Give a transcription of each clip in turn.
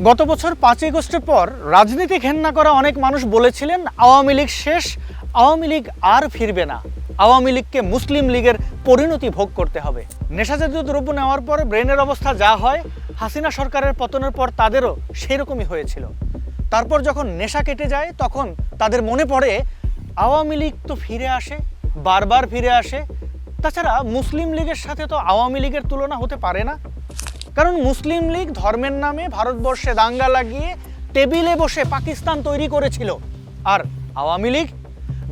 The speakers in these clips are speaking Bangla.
গত বছর 5ই আগস্টের পর রাজনীতি ঘেন্না করা অনেক মানুষ বলেছিলেন আওয়ামী লীগ শেষ, আওয়ামী লীগ আর ফিরবে না, আওয়ামী লীগকে মুসলিম লীগের পরিণতি ভোগ করতে হবে। নেশাজাতীয় দ্রব্য নেওয়ার পর ব্রেনের অবস্থা যা হয়, হাসিনা সরকারের পতনের পর তাদেরও সেরকমই হয়েছিল। তারপর যখন নেশা কেটে যায় তখন তাদের মনে পড়ে আওয়ামী লীগ তো ফিরে আসে, বারবার ফিরে আসে। তাছাড়া মুসলিম লীগের সাথে তো আওয়ামী লীগের তুলনা হতে পারে না, কারণ মুসলিম লীগ ধর্মের নামে ভারতবর্ষে দাঙ্গা লাগিয়ে টেবিলে বসে পাকিস্তান তৈরি করেছিল, আর আওয়ামী লীগ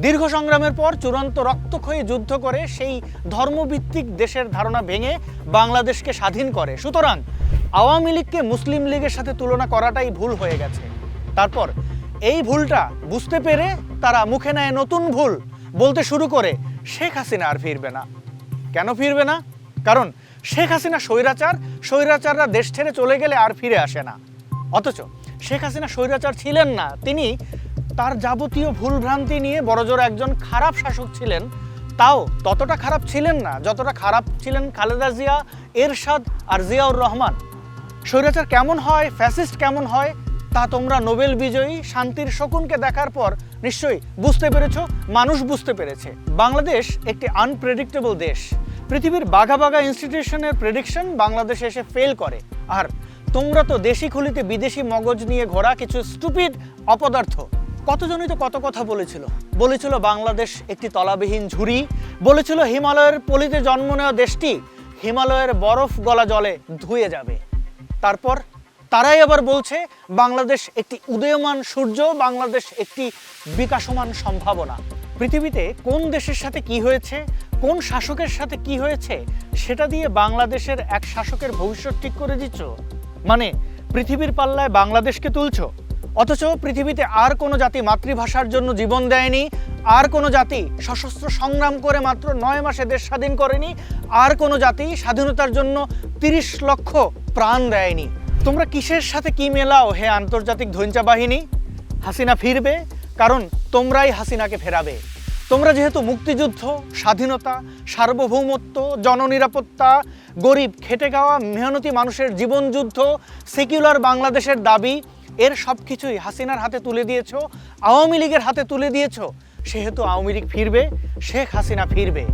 দীর্ঘ সংগ্রামের পর চূড়ান্ত রক্তক্ষয়ী যুদ্ধ করে সেই ধর্মভিত্তিক দেশের ধারণা ভেঙে বাংলাদেশকে স্বাধীন করে। সুতরাং আওয়ামী লীগকে মুসলিম লীগের সাথে তুলনা করাটাই ভুল হয়ে গেছে। তারপর এই ভুলটা বুঝতে পেরে তারা মুখে নেয় নতুন ভুল, বলতে শুরু করে শেখ হাসিনা আর ফিরবে না। কেন ফিরবে না? কারণ শেখ হাসিনা স্বৈরাচার, স্বৈরাচাররা দেশ ছেড়ে চলে গেলে আর ফিরে আসে না। অথচ শেখ হাসিনা স্বৈরাচার ছিলেন না, তিনি তার যাবতীয় ভুলভ্রান্তি নিয়ে বড়জোর একজন খারাপ শাসক ছিলেন। তাও ততটা খারাপ ছিলেন না যতটা খারাপ ছিলেন খালেদা জিয়া, এরশাদ আর জিয়াউর রহমান। স্বৈরাচার কেমন হয়, ফ্যাসিস্ট কেমন হয়, তা তোমরা নোবেল বিজয়ী শান্তির শকুনকে দেখার পর নিশ্চয়ই বুঝতে পেরেছ, মানুষ বুঝতে পেরেছে। বাংলাদেশ একটি আনপ্রেডিক্টেবল দেশ। পৃথিবীর বাঘা বাঘা ইনস্টিটিউশনের প্রেডিকশন বাংলাদেশে এসে ফেল করে। আর তোমরা তো দেশি খুলিতে বিদেশি মগজ নিয়ে ঘোরা কিছু স্টুপিড অপদার্থ। কতজনই তো কত কথা বলেছিল বাংলাদেশ একটি তলাবিহীন ঝুড়ি, বলেছিল হিমালয়ের পলিতে জন্ম নেওয়া দেশটি হিমালয়ের বরফ গলা জলে ধুয়ে যাবে। তারপর তারাই আবার বলছে বাংলাদেশ একটি উদীয়মান সূর্য, বাংলাদেশ একটি বিকাশমান সম্ভাবনা। পৃথিবীতে কোন দেশের সাথে কি হয়েছে, কোন শাসকের সাথে কি হয়েছে, সেটা দিয়ে বাংলাদেশের এক শাসকের ভবিষ্যৎ ঠিক করে দিচ্ছ। মানে পৃথিবীর পাল্লায় বাংলাদেশকে তুলছ। অথচ পৃথিবীতে আর কোনো জাতি মাতৃভাষার জন্য জীবন দেয়নি, আর কোনো জাতি সশস্ত্র সংগ্রাম করে মাত্র 9 মাসে দেশ স্বাধীন করেনি, আর কোনো জাতি স্বাধীনতার জন্য 30 লক্ষ প্রাণ দেয়নি। তোমরা কিসের সাথে কি মেলাও হে আন্তর্জাতিক ধৈঞ্চা বাহিনী? হাসিনা ফিরবে কারণ তোমরাই হাসিনাকে ফেরাবে। তোমরা যেহেতু মুক্তিযুদ্ধ, স্বাধীনতা, সার্বভৌমত্ব, জননিরাপত্তা, গরিব খেটে খাওয়া মেহনতি মানুষের জীবনযুদ্ধ, সেকুলার বাংলাদেশের দাবি, এর সব কিছুই হাসিনার হাতে তুলে দিয়েছ, আওয়ামী লীগের হাতে তুলে দিয়েছ। সেহেতু আওয়ামী লীগ ফিরবে, শেখ হাসিনা ফিরবে।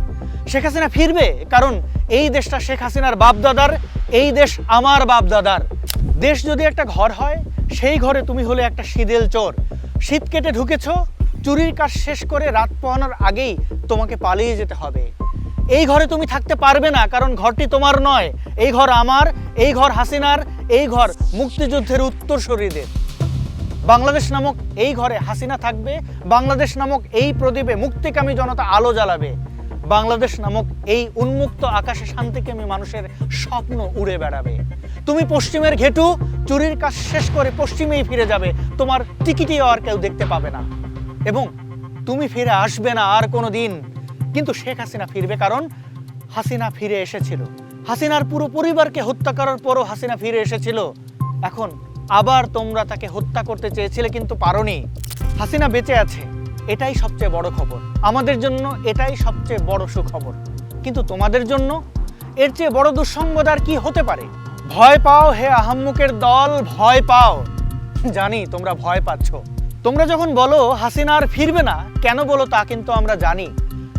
শেখ হাসিনা ফিরবে কারণ এই দেশটা শেখ হাসিনার বাপদাদার, এই দেশ আমার বাপদাদার। দেশ যদি একটা ঘর হয়, সেই ঘরে তুমি হলে একটা শীতেল চোর। শীত কেটে ঢুকেছ, চুরির কাজ শেষ করে রাত পোহানোর আগেই তোমাকে পালিয়ে যেতে হবে। এই ঘরে তুমি থাকতে পারবে না, কারণ ঘরটি তোমার নয়, এই ঘর আমার, এই ঘর হাসিনার, এই ঘর মুক্তিযুদ্ধের উত্তরসূরিদের। বাংলাদেশ নামক এই ঘরে হাসিনা থাকবে, বাংলাদেশ নামক এই প্রদীপে মুক্তিকামী জনতা আলো জ্বালাবে, বাংলাদেশ নামক এই উন্মুক্ত আকাশে শান্তিকামী মানুষের স্বপ্ন উড়ে বেড়াবে। তুমি পশ্চিমের ঘেটু, চুরির কাজ শেষ করে পশ্চিমেই ফিরে যাবে, তোমার টিকিটিও আর কেউ দেখতে পাবে না, এবং তুমি ফিরে আসবে না আর কোনো দিন। কিন্তু শেখ হাসিনা ফিরবে কারণ হাসিনা ফিরে এসেছিল। হাসিনার পুরো পরিবারকে হত্যা করার পরও হাসিনা ফিরে এসেছিল। এখন আবার তোমরা তাকে হত্যা করতে চেয়েছিলে কিন্তু পারোনি। হাসিনা বেঁচে আছে, এটাই সবচেয়ে বড় খবর। আমাদের জন্য এটাই সবচেয়ে বড় সুখবর। কিন্তু তোমাদের জন্য এর চেয়ে বড় দুঃসংবাদ আর কি হতে পারে? ভয় পাও হে আহাম্মুকের দল, ভয় পাও। জানি তোমরা ভয় পাচ্ছ। তোমরা যখন বলো হাসিনা আর ফিরবে না, কেন বলো তা কিন্তু আমরা জানি।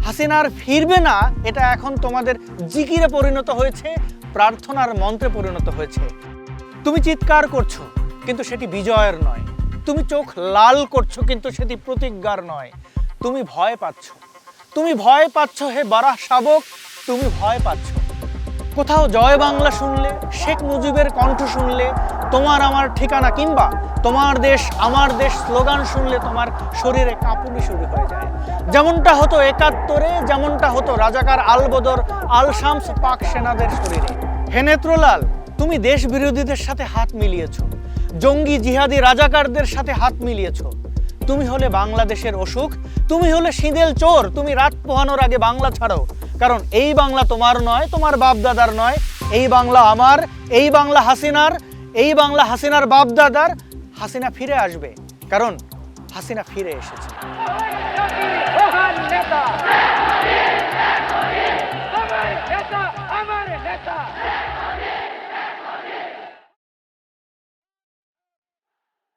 হাসিনা আর ফিরবে না এটা এখন তোমাদের জিকিরে পরিণত হয়েছে, প্রার্থনার মন্ত্রে পরিণত হয়েছে। তুমি চিৎকার করছো কিন্তু সেটি বিজয়ের নয়, তুমি চোখ লাল করছো কিন্তু সেটি প্রতিজ্ঞার নয়। তুমি ভয় পাচ্ছ, তুমি ভয় পাচ্ছ হে বারাহ শাবক, তুমি ভয় পাচ্ছ। কোথাও জয় বাংলা শুনলে, শেখ মুজিবের কণ্ঠ শুনলে, তোমার আমার ঠিকানা কিংবা তোমার দেশ আমার দেশ স্লোগান শুনলে তোমার শরীরে কাঁপুনি শুরু হয়ে যায়। যেমনটা হতো 71-এ, যেমনটা হতো রাজাকার আলবদর আল শামস পাক সেনাদের শরীরে। হে নেত্রলাল, তুমি দেশ বিরোধীদের সাথে হাত মিলিয়েছ, জঙ্গি জিহাদি রাজাকারদের সাথে হাত মিলিয়েছ। তুমি হলে বাংলাদেশের অসুখ, তুমি হলে শীতেল চোর। তুমি রাত পোহানোর আগে বাংলা ছাড়ো, কারণ এই বাংলা তোমার নয়, তোমার বাপদাদার নয়, এই বাংলা আমার, এই বাংলা হাসিনার, এই বাংলা হাসিনার বাপদাদার। হাসিনা ফিরে আসবে কারণ হাসিনা ফিরে এসেছে। আমার নেতা